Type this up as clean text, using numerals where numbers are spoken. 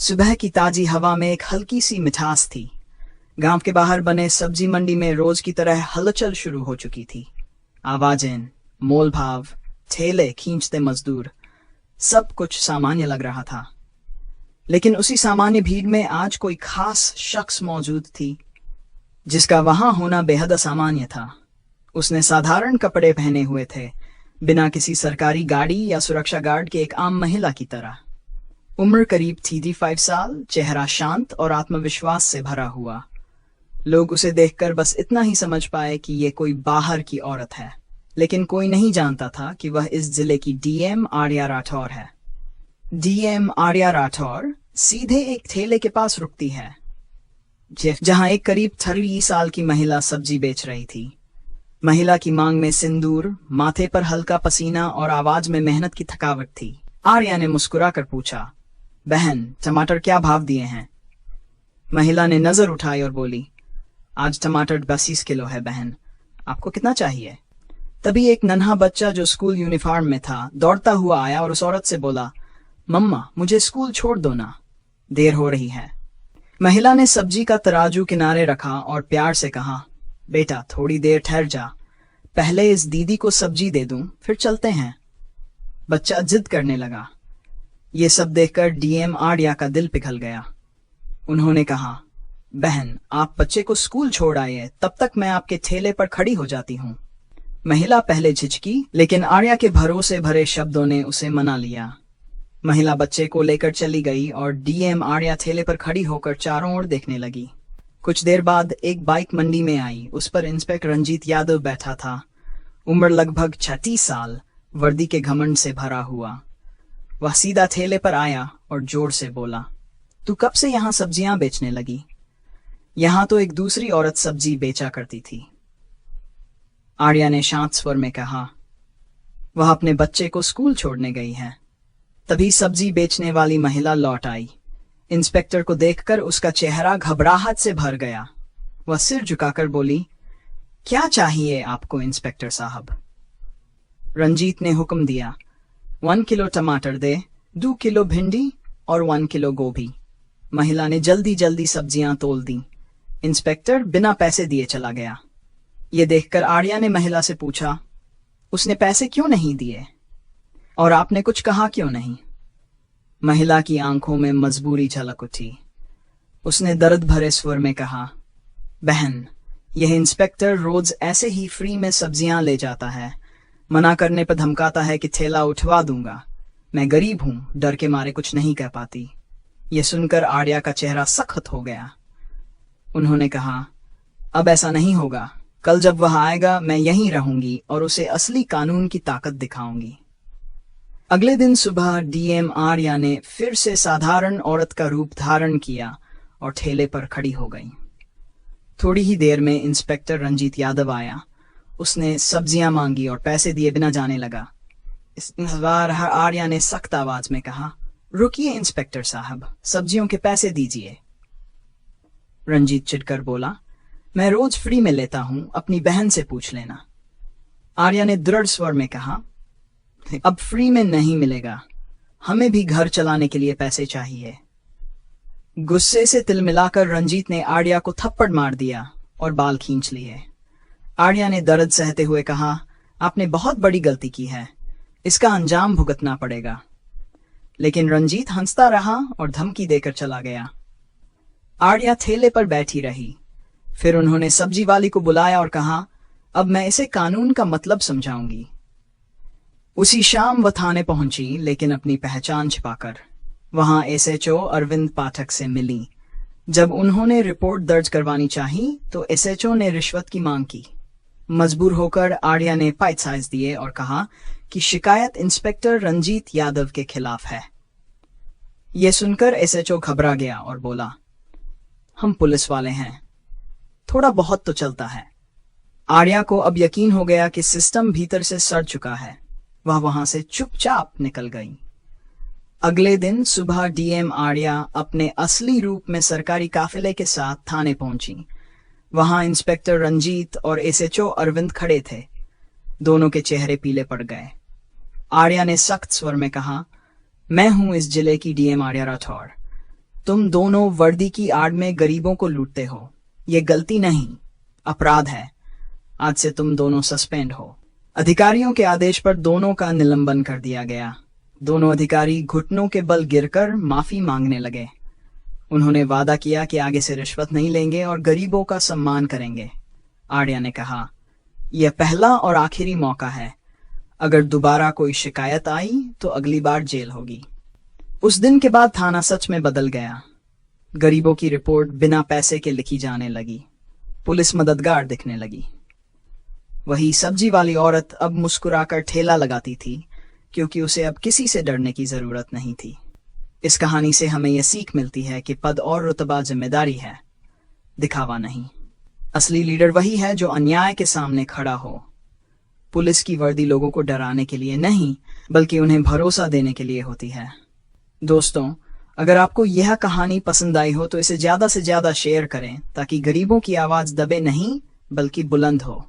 सुबह की ताजी हवा में एक हल्की सी मिठास थी। गांव के बाहर बने सब्जी मंडी में रोज की तरह हलचल शुरू हो चुकी थी। आवाजें, मोल भाव, ठेले खींचते मजदूर, सब कुछ सामान्य लग रहा था। लेकिन उसी सामान्य भीड़ में आज कोई खास शख्स मौजूद थी, जिसका वहां होना बेहद असामान्य था। उसने साधारण कपड़े पहने हुए थे, बिना किसी सरकारी गाड़ी या सुरक्षा गार्ड के, एक आम महिला की तरह। उम्र करीब 35 साल, चेहरा शांत और आत्मविश्वास से भरा हुआ। लोग उसे देखकर बस इतना ही समझ पाए कि ये कोई बाहर की औरत है, लेकिन कोई नहीं जानता था कि वह इस जिले की डीएम आर्या राठौर है। डीएम आर्या राठौर सीधे एक ठेले के पास रुकती है, जहां एक करीब 30 साल की महिला सब्जी बेच रही थी। महिला की मांग में सिंदूर, माथे पर हल्का पसीना और आवाज में मेहनत की थकावट थी। आर्या ने मुस्कुराकर पूछा, बहन, टमाटर क्या भाव दिए हैं? महिला ने नजर उठाई और बोली, आज टमाटर 32 किलो है बहन, आपको कितना चाहिए? तभी एक नन्हा बच्चा जो स्कूल यूनिफॉर्म में था दौड़ता हुआ आया और उस औरत से बोला, मम्मा, मुझे स्कूल छोड़ दो ना, देर हो रही है। महिला ने सब्जी का तराजू किनारे रखा और प्यार से कहा, बेटा थोड़ी देर ठहर जा, पहले इस दीदी को सब्जी दे दूं, फिर चलते हैं। बच्चा जिद करने लगा। ये सब देखकर डीएम आर्या का दिल पिघल गया। उन्होंने कहा, बहन, आप बच्चे को स्कूल छोड़ आए, तब तक मैं आपके ठेले पर खड़ी हो जाती हूँ। महिला पहले झिझकी, लेकिन आर्या के भरोसे भरे शब्दों ने उसे मना लिया। महिला बच्चे को लेकर चली गई और डीएम आर्या ठेले पर खड़ी होकर चारों ओर देखने लगी। कुछ देर बाद एक बाइक मंडी में आई। उस पर इंस्पेक्टर रंजीत यादव बैठा था। उम्र लगभग 36 साल, वर्दी के घमंड से भरा हुआ। वह सीधा ठेले पर आया और जोर से बोला, तू कब से यहाँ सब्जियां बेचने लगी? यहाँ तो एक दूसरी औरत सब्जी बेचा करती थी। आर्या ने शांत स्वर में कहा, वह अपने बच्चे को स्कूल छोड़ने गई है। तभी सब्जी बेचने वाली महिला लौट आई। इंस्पेक्टर को देखकर उसका चेहरा घबराहट से भर गया। वह सिर झुकाकर बोली, क्या चाहिए आपको इंस्पेक्टर साहब? रंजीत ने हुक्म दिया, 1 किलो टमाटर दे, 2 किलो भिंडी और 1 किलो गोभी। महिला ने जल्दी जल्दी सब्जियां तोल दी। इंस्पेक्टर बिना पैसे दिए चला गया। ये देखकर आर्या ने महिला से पूछा, उसने पैसे क्यों नहीं दिए और आपने कुछ कहा क्यों नहीं? महिला की आंखों में मजबूरी झलक उठी। उसने दर्द भरे स्वर में कहा, बहन, यह इंस्पेक्टर रोज ऐसे ही फ्री में सब्जियां ले जाता है। मना करने पर धमकाता है कि ठेला उठवा दूंगा। मैं गरीब हूं, डर के मारे कुछ नहीं कह पाती। यह सुनकर आर्या का चेहरा सख्त हो गया। उन्होंने कहा, अब ऐसा नहीं होगा। कल जब वह आएगा मैं यहीं रहूंगी और उसे असली कानून की ताकत दिखाऊंगी। अगले दिन सुबह डीएम आर्या ने फिर से साधारण औरत का रूप धारण किया और ठेले पर खड़ी हो गई। थोड़ी ही देर में इंस्पेक्टर रंजीत यादव आया। उसने सब्जियां मांगी और पैसे दिए बिना जाने लगा। इस बार आर्या ने सख्त आवाज में कहा, रुकिए इंस्पेक्टर साहब, सब्जियों के पैसे दीजिए। रंजीत चिढ़कर बोला, मैं रोज फ्री में लेता हूं, अपनी बहन से पूछ लेना। आर्या ने दृढ़ स्वर में कहा, अब फ्री में नहीं मिलेगा, हमें भी घर चलाने के लिए पैसे चाहिए। गुस्से से तिलमिलाकर रंजीत ने आर्या को थप्पड़ मार दिया और बाल खींच लिए। आर्या ने दर्द सहते हुए कहा, आपने बहुत बड़ी गलती की है, इसका अंजाम भुगतना पड़ेगा। लेकिन रंजीत हंसता रहा और धमकी देकर चला गया। आर्या ठेले पर बैठी रही। फिर उन्होंने सब्जी वाली को बुलाया और कहा, अब मैं इसे कानून का मतलब समझाऊंगी। उसी शाम वह थाने पहुंची, लेकिन अपनी पहचान छिपाकर। वहां एसएचओ अरविंद पाठक से मिली। जब उन्होंने रिपोर्ट दर्ज करवानी चाही तो एसएचओ ने रिश्वत की मांग की। मजबूर होकर आर्या ने पैसे दिए और कहा कि शिकायत इंस्पेक्टर रंजीत यादव के खिलाफ है। यह सुनकर एसएचओ घबरा गया और बोला, हम पुलिस वाले हैं, थोड़ा बहुत तो चलता है। आर्या को अब यकीन हो गया कि सिस्टम भीतर से सड़ चुका है। वह वहां से चुपचाप निकल गई। अगले दिन सुबह डीएम आर्या अपने असली रूप में सरकारी काफिले के साथ थाने पहुंची। वहां इंस्पेक्टर रंजीत और एसएचओ अरविंद खड़े थे। दोनों के चेहरे पीले पड़ गए। आर्या ने सख्त स्वर में कहा, मैं हूं इस जिले की डीएम आर्या राठौर। तुम दोनों वर्दी की आड़ में गरीबों को लूटते हो। ये गलती नहीं, अपराध है। आज से तुम दोनों सस्पेंड हो। अधिकारियों के आदेश पर दोनों का निलंबन कर दिया गया। दोनों अधिकारी घुटनों के बल गिरकर माफी मांगने लगे। उन्होंने वादा किया कि आगे से रिश्वत नहीं लेंगे और गरीबों का सम्मान करेंगे। आर्या ने कहा, यह पहला और आखिरी मौका है। अगर दोबारा कोई शिकायत आई तो अगली बार जेल होगी। उस दिन के बाद थाना सच में बदल गया। गरीबों की रिपोर्ट बिना पैसे के लिखी जाने लगी। पुलिस मददगार दिखने लगी। वही सब्जी वाली औरत अब मुस्कुराकर ठेला लगाती थी, क्योंकि उसे अब किसी से डरने की जरूरत नहीं थी। इस कहानी से हमें यह सीख मिलती है कि पद और रुतबा जिम्मेदारी है, दिखावा नहीं। असली लीडर वही है जो अन्याय के सामने खड़ा हो। पुलिस की वर्दी लोगों को डराने के लिए नहीं, बल्कि उन्हें भरोसा देने के लिए होती है। दोस्तों, अगर आपको यह कहानी पसंद आई हो तो इसे ज्यादा से ज्यादा शेयर करें, ताकि गरीबों की आवाज दबे नहीं बल्कि बुलंद हो।